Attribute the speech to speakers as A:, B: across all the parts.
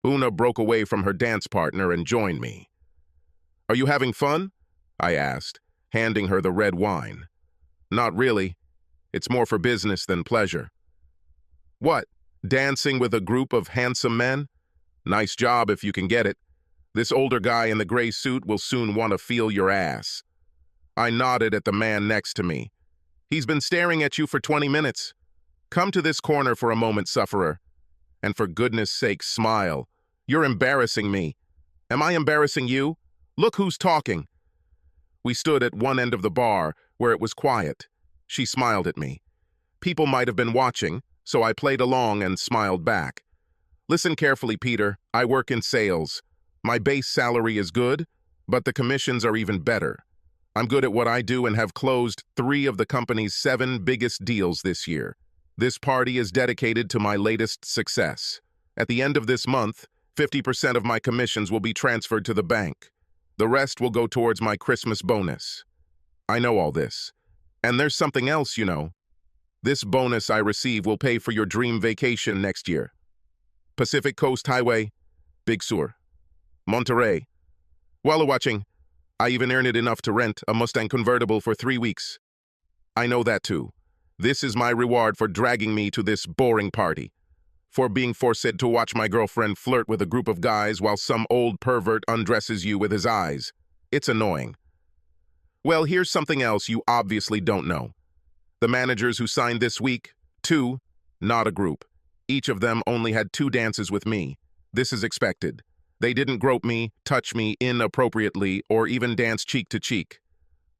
A: Una broke away from her dance partner and joined me. "Are you having fun?" I asked, handing her the red wine. "Not really. It's more for business than pleasure." "What, dancing with a group of handsome men? Nice job if you can get it. This older guy in the gray suit will soon want to feel your ass." I nodded at the man next to me. "He's been staring at you for 20 minutes. Come to this corner for a moment, sufferer. And for goodness sake, smile. You're embarrassing me." "Am I embarrassing you? Look who's talking." We stood at one end of the bar, where it was quiet. She smiled at me. People might have been watching, so I played along and smiled back. "Listen carefully, Peter. I work in sales. My base salary is good, but the commissions are even better. I'm good at what I do and have closed 3 of the company's 7 biggest deals this year. This party is dedicated to my latest success. At the end of this month, 50% of my commissions will be transferred to the bank. The rest will go towards my Christmas bonus." I know all this. And there's something else, you know. This bonus I receive will pay for your dream vacation next year. Pacific Coast Highway, Big Sur, Monterey. While watching, I even earned it enough to rent a Mustang convertible for 3 weeks. I know that too. This is my reward for dragging me to this boring party. For being forced to watch my girlfriend flirt with a group of guys while some old pervert undresses you with his eyes. It's annoying. Well, here's something else you obviously don't know. The managers who signed this week, 2, not a group. Each of them only had 2 dances with me. This is expected. They didn't grope me, touch me inappropriately, or even dance cheek to cheek.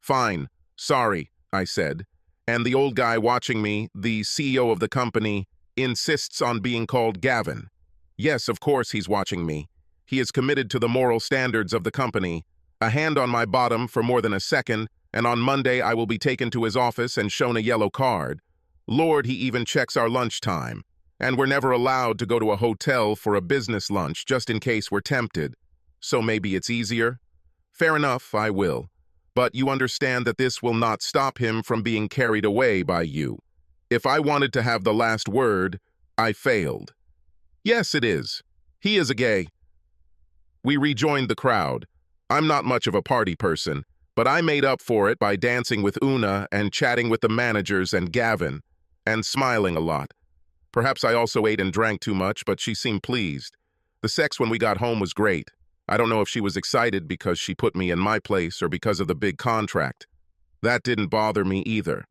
A: "Fine, sorry," I said. And the old guy watching me, the CEO of the company, insists on being called Gavin. Yes, of course he's watching me. He is committed to the moral standards of the company. A hand on my bottom for more than a second, and on Monday I will be taken to his office and shown a yellow card. Lord, he even checks our lunchtime. And we're never allowed to go to a hotel for a business lunch just in case we're tempted. So maybe it's easier? Fair enough, I will. But you understand that this will not stop him from being carried away by you. If I wanted to have the last word, I failed. Yes, it is. He is a gay. We rejoined the crowd. I'm not much of a party person, but I made up for it by dancing with Una and chatting with the managers and Gavin, and smiling a lot. Perhaps I also ate and drank too much, but she seemed pleased. The sex when we got home was great. I don't know if she was excited because she put me in my place or because of the big contract. That didn't bother me either.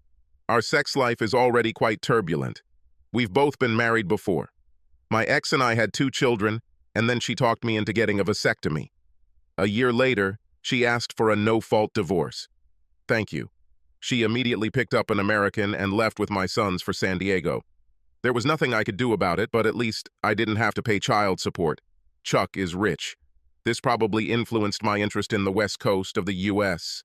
A: Our sex life is already quite turbulent. We've both been married before. My ex and I had 2 children, and then she talked me into getting a vasectomy. A year later, she asked for a no-fault divorce. Thank you. She immediately picked up an American and left with my sons for San Diego. There was nothing I could do about it, but at least I didn't have to pay child support. Chuck is rich. This probably influenced my interest in the West Coast of the U.S.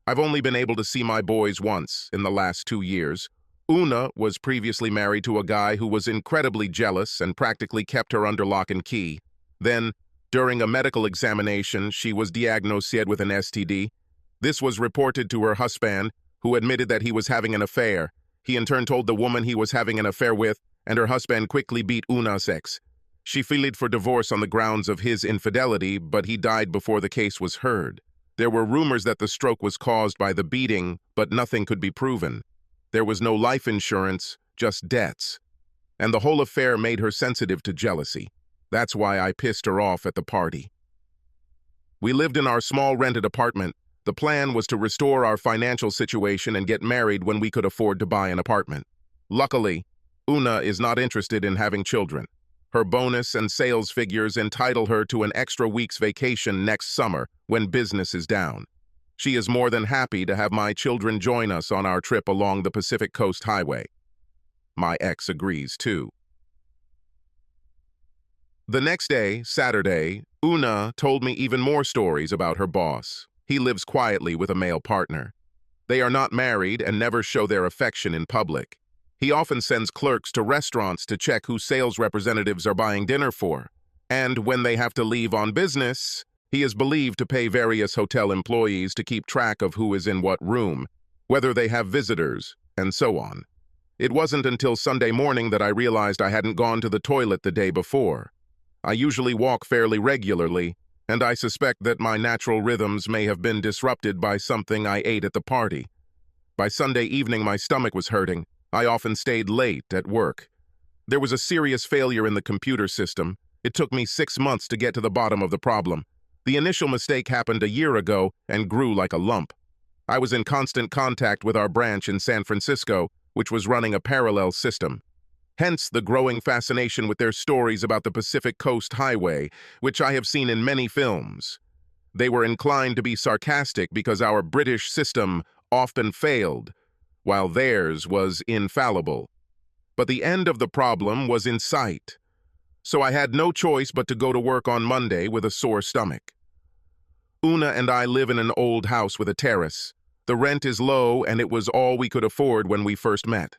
A: I've only been able to see my boys once in the last 2 years. Una was previously married to a guy who was incredibly jealous and practically kept her under lock and key. Then, during a medical examination, she was diagnosed with an STD. This was reported to her husband, who admitted that he was having an affair. He in turn told the woman he was having an affair with, and her husband quickly beat Una's ex. She filed for divorce on the grounds of his infidelity, but he died before the case was heard. There were rumors that the stroke was caused by the beating, but nothing could be proven. There was no life insurance, just debts. And the whole affair made her sensitive to jealousy. That's why I pissed her off at the party. We lived in our small rented apartment. The plan was to restore our financial situation and get married when we could afford to buy an apartment. Luckily, Una is not interested in having children. Her bonus and sales figures entitle her to an extra week's vacation next summer when business is down. She is more than happy to have my children join us on our trip along the Pacific Coast Highway. My ex agrees too. The next day, Saturday, Una told me even more stories about her boss. He lives quietly with a male partner. They are not married and never show their affection in public. He often sends clerks to restaurants to check who sales representatives are buying dinner for. And when they have to leave on business, he is believed to pay various hotel employees to keep track of who is in what room, whether they have visitors, and so on. It wasn't until Sunday morning that I realized I hadn't gone to the toilet the day before. I usually walk fairly regularly, and I suspect that my natural rhythms may have been disrupted by something I ate at the party. By Sunday evening, my stomach was hurting. I often stayed late at work. There was a serious failure in the computer system. It took me 6 months to get to the bottom of the problem. The initial mistake happened a year ago and grew like a lump. I was in constant contact with our branch in San Francisco, which was running a parallel system. Hence the growing fascination with their stories about the Pacific Coast Highway, which I have seen in many films. They were inclined to be sarcastic because our British system often failed, while theirs was infallible. But the end of the problem was in sight, so I had no choice but to go to work on Monday with a sore stomach. Una and I live in an old house with a terrace. The rent is low, and it was all we could afford when we first met.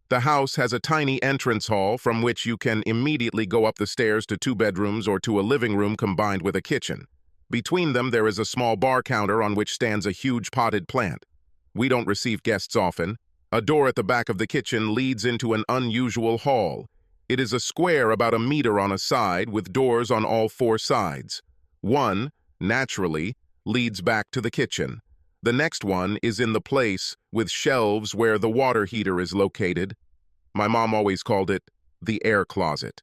A: The house has a tiny entrance hall from which you can immediately go up the stairs to 2 bedrooms or to a living room combined with a kitchen. Between them, there is a small bar counter on which stands a huge potted plant. We don't receive guests often. A door at the back of the kitchen leads into an unusual hall. It is a square about 1 meter on a side with doors on all 4 sides. One, naturally, leads back to the kitchen. The next one is in the place with shelves where the water heater is located. My mom always called it the air closet.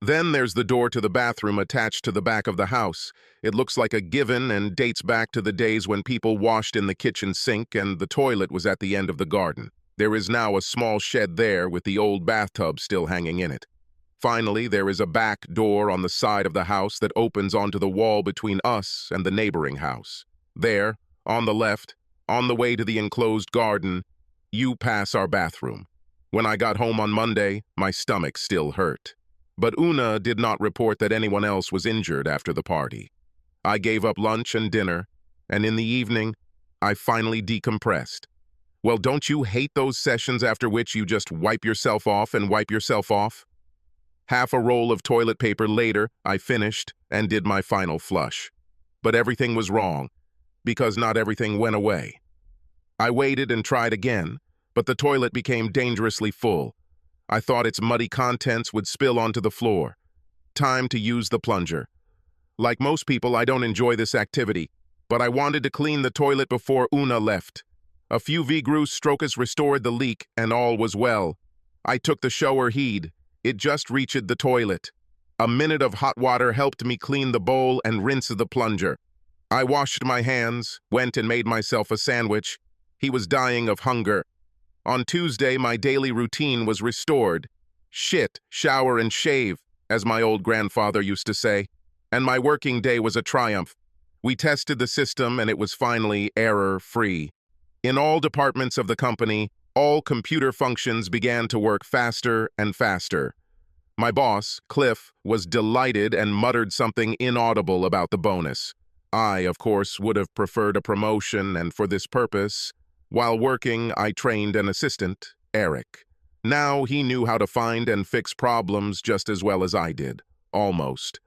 A: Then there's the door to the bathroom attached to the back of the house. It looks like a given and dates back to the days when people washed in the kitchen sink and the toilet was at the end of the garden. There is now a small shed there with the old bathtub still hanging in it. Finally, there is a back door on the side of the house that opens onto the wall between us and the neighboring house. There, on the left, on the way to the enclosed garden, you pass our bathroom. When I got home on Monday, my stomach still hurt. But Una did not report that anyone else was injured after the party. I gave up lunch and dinner, and in the evening, I finally decompressed. Well, don't you hate those sessions after which you just wipe yourself off and wipe yourself off? Half a roll of toilet paper later, I finished and did my final flush. But everything was wrong, because not everything went away. I waited and tried again, but the toilet became dangerously full. I thought its muddy contents would spill onto the floor. Time to use the plunger. Like most people, I don't enjoy this activity, but I wanted to clean the toilet before Una left. A few vigorous strokes restored the leak, and all was well. I took the shower heed. It just reached the toilet. A minute of hot water helped me clean the bowl and rinse the plunger. I washed my hands, went and made myself a sandwich. He was dying of hunger. On Tuesday, my daily routine was restored. Shit, shower, and shave, as my old grandfather used to say. And my working day was a triumph. We tested the system, and it was finally error-free. In all departments of the company, all computer functions began to work faster and faster. My boss, Cliff, was delighted and muttered something inaudible about the bonus. I, of course, would have preferred a promotion, and for this purpose, while working, I trained an assistant, Eric. Now he knew how to find and fix problems just as well as I did. Almost.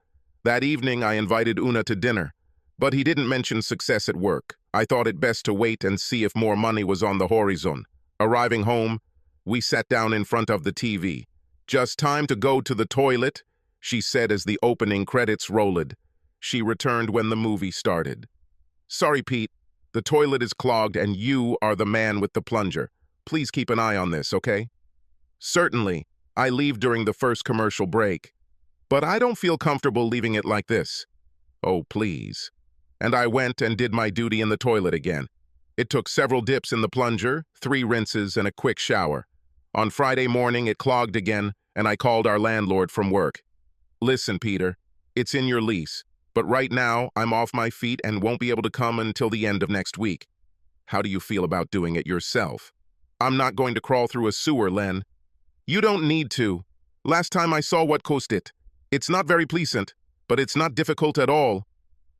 A: That evening, I invited Una to dinner, but he didn't mention success at work. I thought it best to wait and see if more money was on the horizon. Arriving home, we sat down in front of the TV. "Just time to go to the toilet," she said as the opening credits rolled. She returned when the movie started. "Sorry, Pete. The toilet is clogged and you are the man with the plunger. Please keep an eye on this, okay?" "Certainly. I leave during the first commercial break. But I don't feel comfortable leaving it like this." "Oh, please." And I went and did my duty in the toilet again. It took several dips in the plunger, 3 rinses, and a quick shower. On Friday morning, it clogged again, and I called our landlord from work. "Listen, Peter, it's in your lease. But right now, I'm off my feet and won't be able to come until the end of next week. How do you feel about doing it yourself?" "I'm not going to crawl through a sewer, Len." "You don't need to. Last time I saw what cost it. It's not very pleasant, but it's not difficult at all."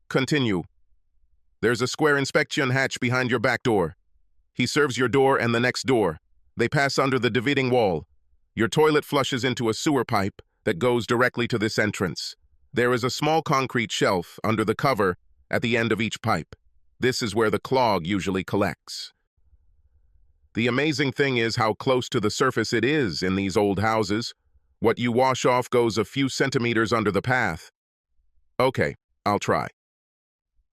A: "Continue." "There's a square inspection hatch behind your back door. He serves your door and the next door. They pass under the dividing wall. Your toilet flushes into a sewer pipe that goes directly to this entrance. There is a small concrete shelf under the cover at the end of each pipe. This is where the clog usually collects. The amazing thing is how close to the surface it is in these old houses. What you wash off goes a few centimeters under the path. Okay, I'll try.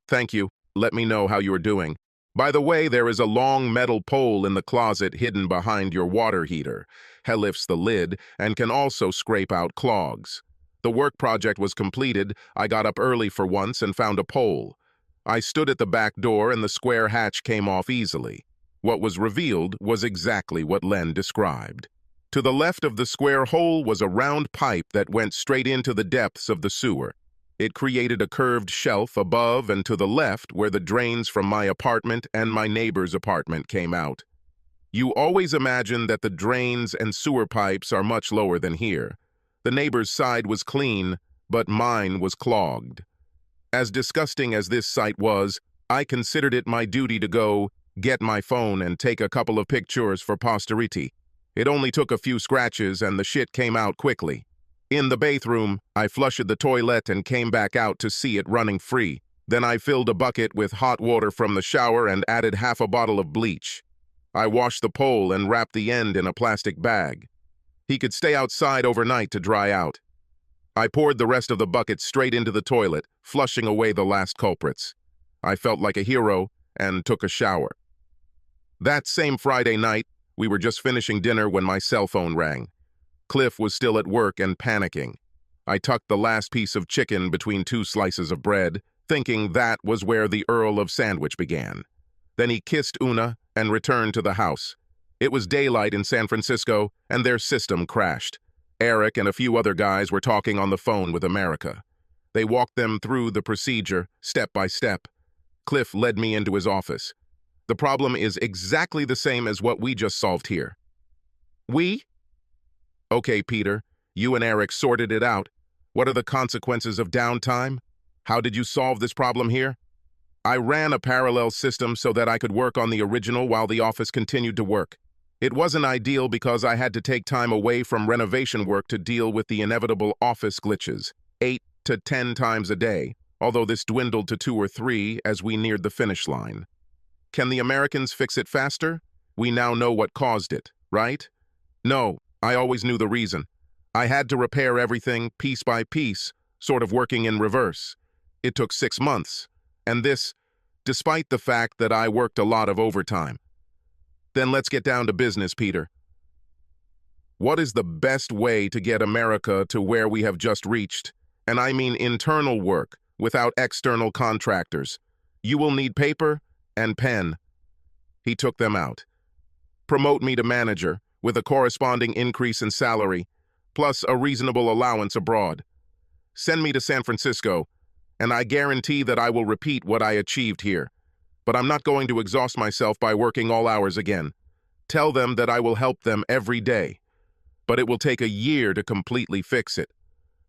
A: Thank you. Let me know how you're doing. By the way, there is a long metal pole in the closet hidden behind your water heater. It lifts the lid and can also scrape out clogs. The work project was completed. I got up early for once and found a pole. I stood at the back door and the square hatch came off easily. What was revealed was exactly what Len described. To the left of the square hole was a round pipe that went straight into the depths of the sewer. It created a curved shelf above and to the left where the drains from my apartment and my neighbor's apartment came out. You always imagine that the drains and sewer pipes are much lower than here. The neighbor's side was clean, but mine was clogged. As disgusting as this sight was, I considered it my duty to go get my phone and take a couple of pictures for posterity. It only took a few scratches and the shit came out quickly. In the bathroom, I flushed the toilet and came back out to see it running free. Then I filled a bucket with hot water from the shower and added half a bottle of bleach. I washed the pole and wrapped the end in a plastic bag. He could stay outside overnight to dry out. I poured the rest of the bucket straight into the toilet, flushing away the last culprits. I felt like a hero and took a shower. That same Friday night, we were just finishing dinner when my cell phone rang. Cliff was still at work and panicking. I tucked the last piece of chicken between two slices of bread, thinking that was where the Earl of Sandwich began. Then he kissed Una and returned to the house. It was daylight in San Francisco, and their system crashed. Eric and a few other guys were talking on the phone with America. They walked them through the procedure, step by step. Cliff led me into his office. The problem is exactly the same as what we just solved here. We? Okay, Peter, you and Eric sorted it out. What are the consequences of downtime? How did you solve this problem here? I ran a parallel system so that I could work on the original while the office continued to work. It wasn't ideal because I had to take time away from renovation work to deal with the inevitable office glitches, 8 to 10 times a day, although this dwindled to 2 or 3 as we neared the finish line. Can the Americans fix it faster? We now know what caused it, right? No, I always knew the reason. I had to repair everything piece by piece, sort of working in reverse. It took 6 months, and this, despite the fact that I worked a lot of overtime. Then let's get down to business, Peter. What is the best way to get America to where we have just reached? And I mean internal work, without external contractors. You will need paper and pen. He took them out. Promote me to manager, with a corresponding increase in salary, plus a reasonable allowance abroad. Send me to San Francisco, and I guarantee that I will repeat what I achieved here. But I'm not going to exhaust myself by working all hours again. Tell them that I will help them every day. But it will take a year to completely fix it.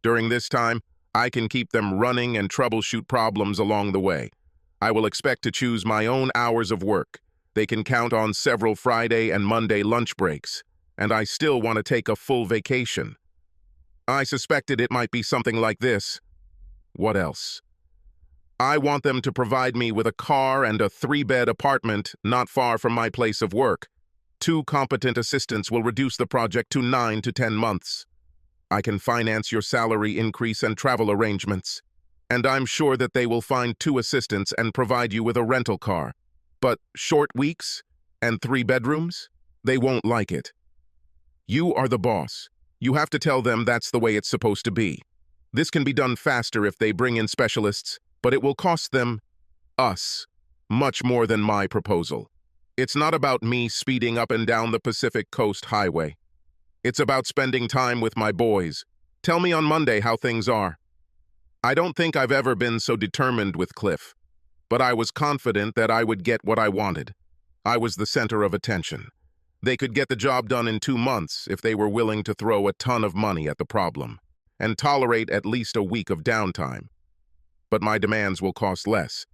A: During this time, I can keep them running and troubleshoot problems along the way. I will expect to choose my own hours of work. They can count on several Friday and Monday lunch breaks. And I still want to take a full vacation. I suspected it might be something like this. What else? I want them to provide me with a car and a 3-bed apartment not far from my place of work. 2 competent assistants will reduce the project to 9 to 10 months. I can finance your salary increase and travel arrangements. And I'm sure that they will find 2 assistants and provide you with a rental car. But short weeks and 3 bedrooms? They won't like it. You are the boss. You have to tell them that's the way it's supposed to be. This can be done faster if they bring in specialists, but it will cost them, us, much more than my proposal. It's not about me speeding up and down the Pacific Coast Highway. It's about spending time with my boys. Tell me on Monday how things are. I don't think I've ever been so determined with Cliff, but I was confident that I would get what I wanted. I was the center of attention. They could get the job done in 2 months if they were willing to throw a ton of money at the problem and tolerate at least a week of downtime. But my demands will cost less.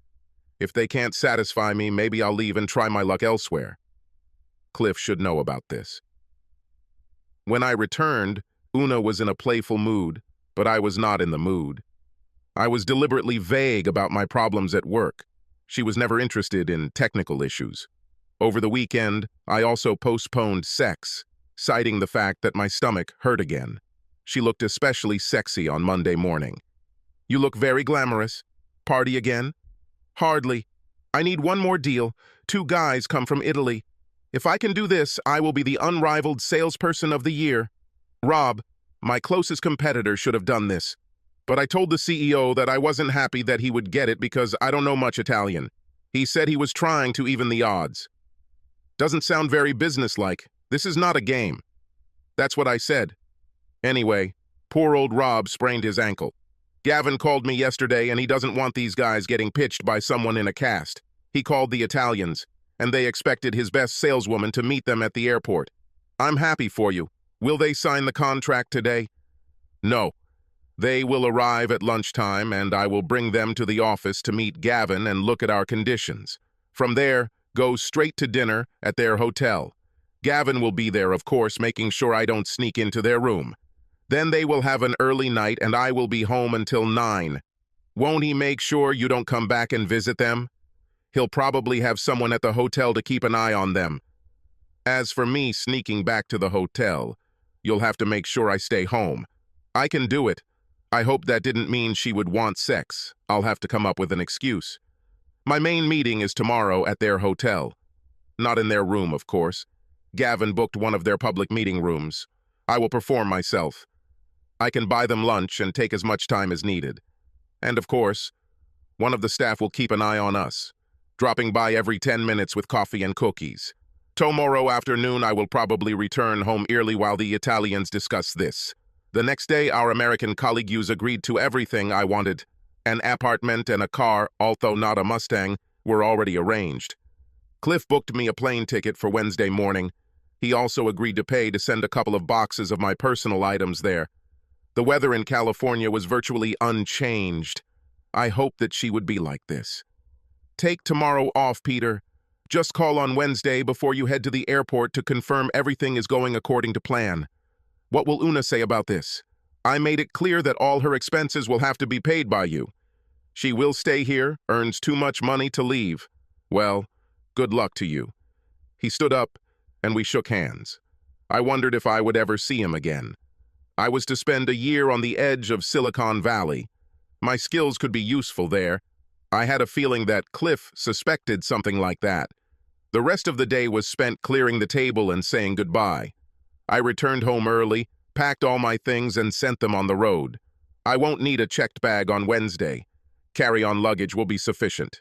A: If they can't satisfy me, maybe I'll leave and try my luck elsewhere. Cliff should know about this. When I returned, Una was in a playful mood, but I was not in the mood. I was deliberately vague about my problems at work. She was never interested in technical issues. Over the weekend, I also postponed sex, citing the fact that my stomach hurt again. She looked especially sexy on Monday morning. "You look very glamorous. Party again?" "Hardly. I need one more deal. 2 guys come from Italy. If I can do this, I will be the unrivaled salesperson of the year. Rob, my closest competitor, should have done this. But I told the CEO that I wasn't happy that he would get it because I don't know much Italian. He said he was trying to even the odds." "Doesn't sound very businesslike. This is not a game." "That's what I said. Anyway, poor old Rob sprained his ankle. Gavin called me yesterday and he doesn't want these guys getting pitched by someone in a cast. He called the Italians, and they expected his best saleswoman to meet them at the airport. I'm happy for you. Will they sign the contract today?" "No. They will arrive at lunchtime and I will bring them to the office to meet Gavin and look at our conditions. From there, go straight to dinner at their hotel. Gavin will be there, of course, making sure I don't sneak into their room. Then they will have an early night and I will be home until 9. Won't he make sure you don't come back and visit them? He'll probably have someone at the hotel to keep an eye on them. As for me sneaking back to the hotel, you'll have to make sure I stay home. I can do it. I hope that didn't mean she would want sex. I'll have to come up with an excuse. My main meeting is tomorrow at their hotel. Not in their room, of course. Gavin booked one of their public meeting rooms. I will perform myself. I can buy them lunch and take as much time as needed. And of course, one of the staff will keep an eye on us, dropping by every 10 minutes with coffee and cookies. Tomorrow afternoon, I will probably return home early while the Italians discuss this. The next day, our American colleagues agreed to everything I wanted. An apartment and a car, although not a Mustang, were already arranged. Cliff booked me a plane ticket for Wednesday morning. He also agreed to pay to send a couple of boxes of my personal items there. The weather in California was virtually unchanged. I hoped that she would be like this. Take tomorrow off, Peter. Just call on Wednesday before you head to the airport to confirm everything is going according to plan. What will Una say about this? I made it clear that all her expenses will have to be paid by you. She will stay here, earns too much money to leave. Well, good luck to you." He stood up, and we shook hands. I wondered if I would ever see him again. I was to spend a year on the edge of Silicon Valley. My skills could be useful there. I had a feeling that Cliff suspected something like that. The rest of the day was spent clearing the table and saying goodbye. I returned home early, packed all my things, and sent them on the road. I won't need a checked bag on Wednesday. Carry-on luggage will be sufficient.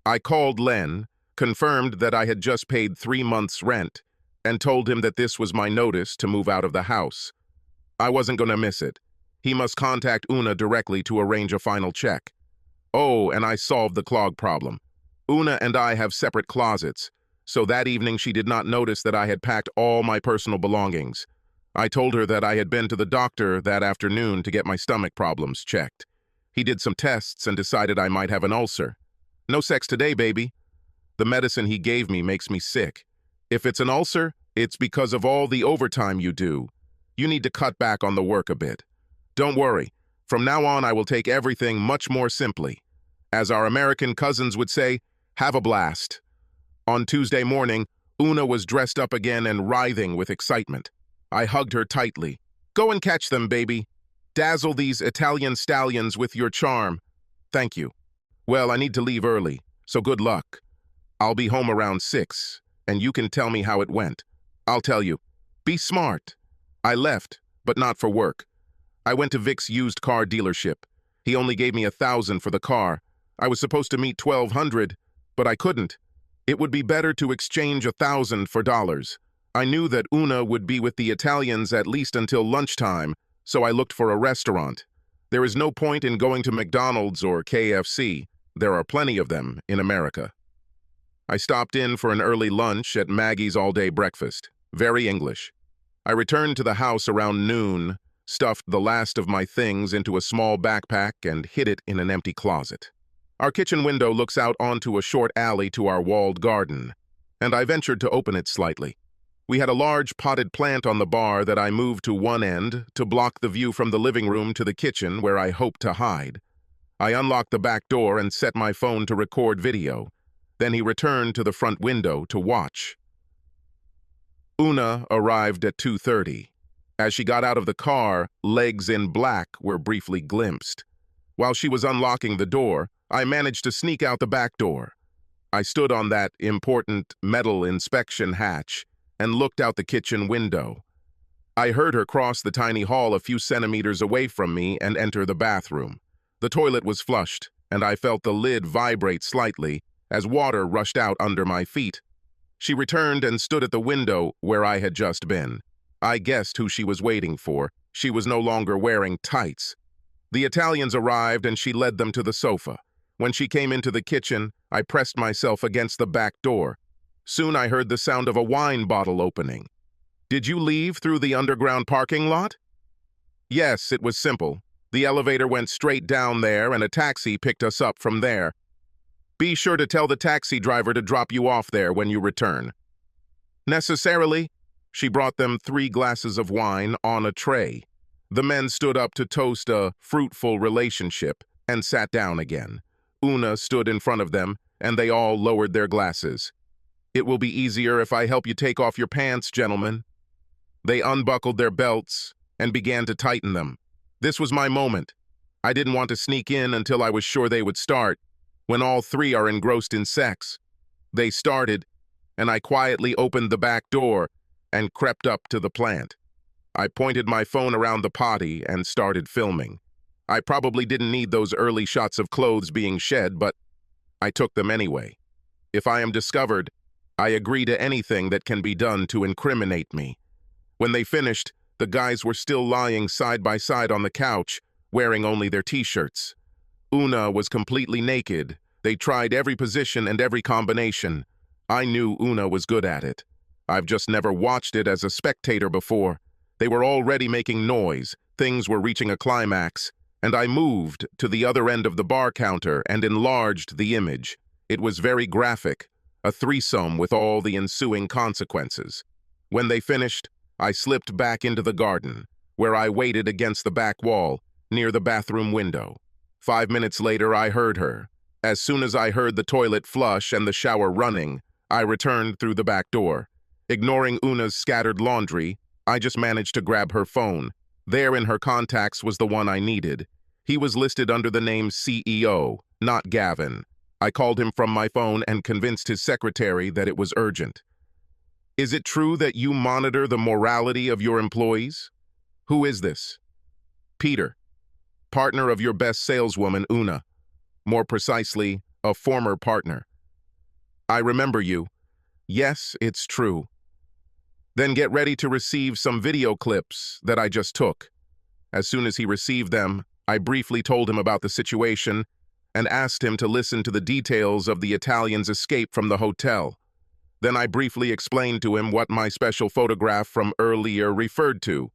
A: I called Len, confirmed that I had just paid 3 months' rent, and told him that this was my notice to move out of the house. I wasn't going to miss it. He must contact Una directly to arrange a final check. Oh, and I solved the clog problem. Una and I have separate closets, so that evening she did not notice that I had packed all my personal belongings. I told her that I had been to the doctor that afternoon to get my stomach problems checked. He did some tests and decided I might have an ulcer. No sex today, baby. The medicine he gave me makes me sick. If it's an ulcer, it's because of all the overtime you do. You need to cut back on the work a bit. Don't worry. From now on, I will take everything much more simply. As our American cousins would say, have a blast. On Tuesday morning, Una was dressed up again and writhing with excitement. I hugged her tightly. Go and catch them, baby. Dazzle these Italian stallions with your charm. Thank you. Well, I need to leave early, so good luck. I'll be home around 6, and you can tell me how it went. I'll tell you. Be smart. I left, but not for work. I went to Vic's used car dealership. He only gave me $1,000 for the car. I was supposed to meet $1,200, but I couldn't. It would be better to exchange $1,000 for dollars. I knew that Una would be with the Italians at least until lunchtime, so I looked for a restaurant. There is no point in going to McDonald's or KFC. There are plenty of them in America. I stopped in for an early lunch at Maggie's all-day breakfast. Very English. I returned to the house around noon, stuffed the last of my things into a small backpack, and hid it in an empty closet. Our kitchen window looks out onto a short alley to our walled garden, and I ventured to open it slightly. We had a large potted plant on the bar that I moved to one end to block the view from the living room to the kitchen where I hoped to hide. I unlocked the back door and set my phone to record video. Then he returned to the front window to watch. Una arrived at 2:30. As she got out of the car, legs in black were briefly glimpsed. While she was unlocking the door, I managed to sneak out the back door. I stood on that important metal inspection hatch and looked out the kitchen window. I heard her cross the tiny hall a few centimeters away from me and enter the bathroom. The toilet was flushed, and I felt the lid vibrate slightly as water rushed out under my feet. She returned and stood at the window where I had just been. I guessed who she was waiting for. She was no longer wearing tights. The Italians arrived and she led them to the sofa. When she came into the kitchen, I pressed myself against the back door. Soon I heard the sound of a wine bottle opening. "Did you leave through the underground parking lot?" "Yes, it was simple. The elevator went straight down there and a taxi picked us up from there. Be sure to tell the taxi driver to drop you off there when you return." "Necessarily." She brought them 3 glasses of wine on a tray. The men stood up to toast a fruitful relationship and sat down again. Una stood in front of them, and they all lowered their glasses. "It will be easier if I help you take off your pants, gentlemen." They unbuckled their belts and began to tighten them. This was my moment. I didn't want to sneak in until I was sure they would start, when all 3 are engrossed in sex. They started, and I quietly opened the back door and crept up to the plant. I pointed my phone around the potty and started filming. I probably didn't need those early shots of clothes being shed, but I took them anyway. If I am discovered, I agree to anything that can be done to incriminate me. When they finished, the guys were still lying side by side on the couch, wearing only their t-shirts. Una was completely naked. They tried every position and every combination. I knew Una was good at it. I've just never watched it as a spectator before. They were already making noise, things were reaching a climax, and I moved to the other end of the bar counter and enlarged the image. It was very graphic, a threesome with all the ensuing consequences. When they finished, I slipped back into the garden, where I waited against the back wall, near the bathroom window. 5 minutes later, I heard her. As soon as I heard the toilet flush and the shower running, I returned through the back door. Ignoring Una's scattered laundry, I just managed to grab her phone. There in her contacts was the one I needed. He was listed under the name CEO, not Gavin. I called him from my phone and convinced his secretary that it was urgent. "Is it true that you monitor the morality of your employees?" "Who is this?" "Peter, partner of your best saleswoman, Una. More precisely, a former partner." "I remember you." "Yes, it's true." "Then get ready to receive some video clips that I just took." As soon as he received them, I briefly told him about the situation and asked him to listen to the details of the Italian's escape from the hotel. Then I briefly explained to him what my special photograph from earlier referred to.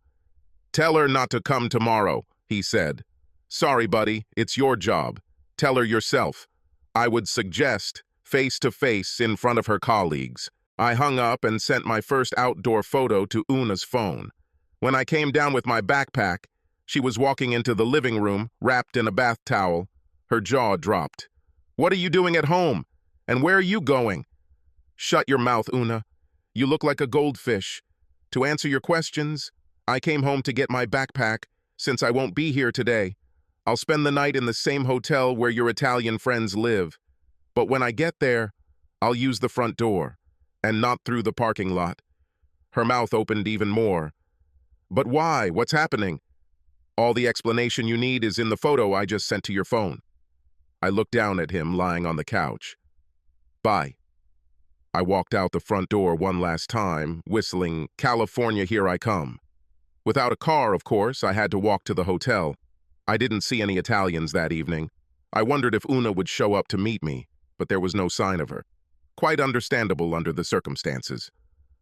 A: "Tell her not to come tomorrow," he said. "Sorry, buddy, it's your job. Tell her yourself." I would suggest face-to-face in front of her colleagues. I hung up and sent my first outdoor photo to Una's phone. When I came down with my backpack, she was walking into the living room, wrapped in a bath towel. Her jaw dropped. "What are you doing at home? And where are you going?" "Shut your mouth, Una. You look like a goldfish. To answer your questions, I came home to get my backpack, since I won't be here today. I'll spend the night in the same hotel where your Italian friends live. But when I get there, I'll use the front door, and not through the parking lot." Her mouth opened even more. "But why? What's happening?" "All the explanation you need is in the photo I just sent to your phone." I looked down at him lying on the couch. "Bye." I walked out the front door one last time, whistling, "California, Here I Come." Without a car, of course, I had to walk to the hotel. I didn't see any Italians that evening. I wondered if Una would show up to meet me, but there was no sign of her. Quite understandable under the circumstances.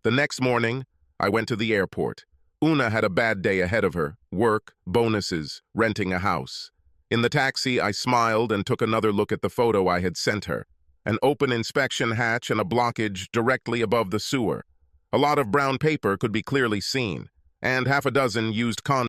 A: The next morning, I went to the airport. Una had a bad day ahead of her: work, bonuses, renting a house. In the taxi, I smiled and took another look at the photo I had sent her. An open inspection hatch and a blockage directly above the sewer. A lot of brown paper could be clearly seen, and half a dozen used condoms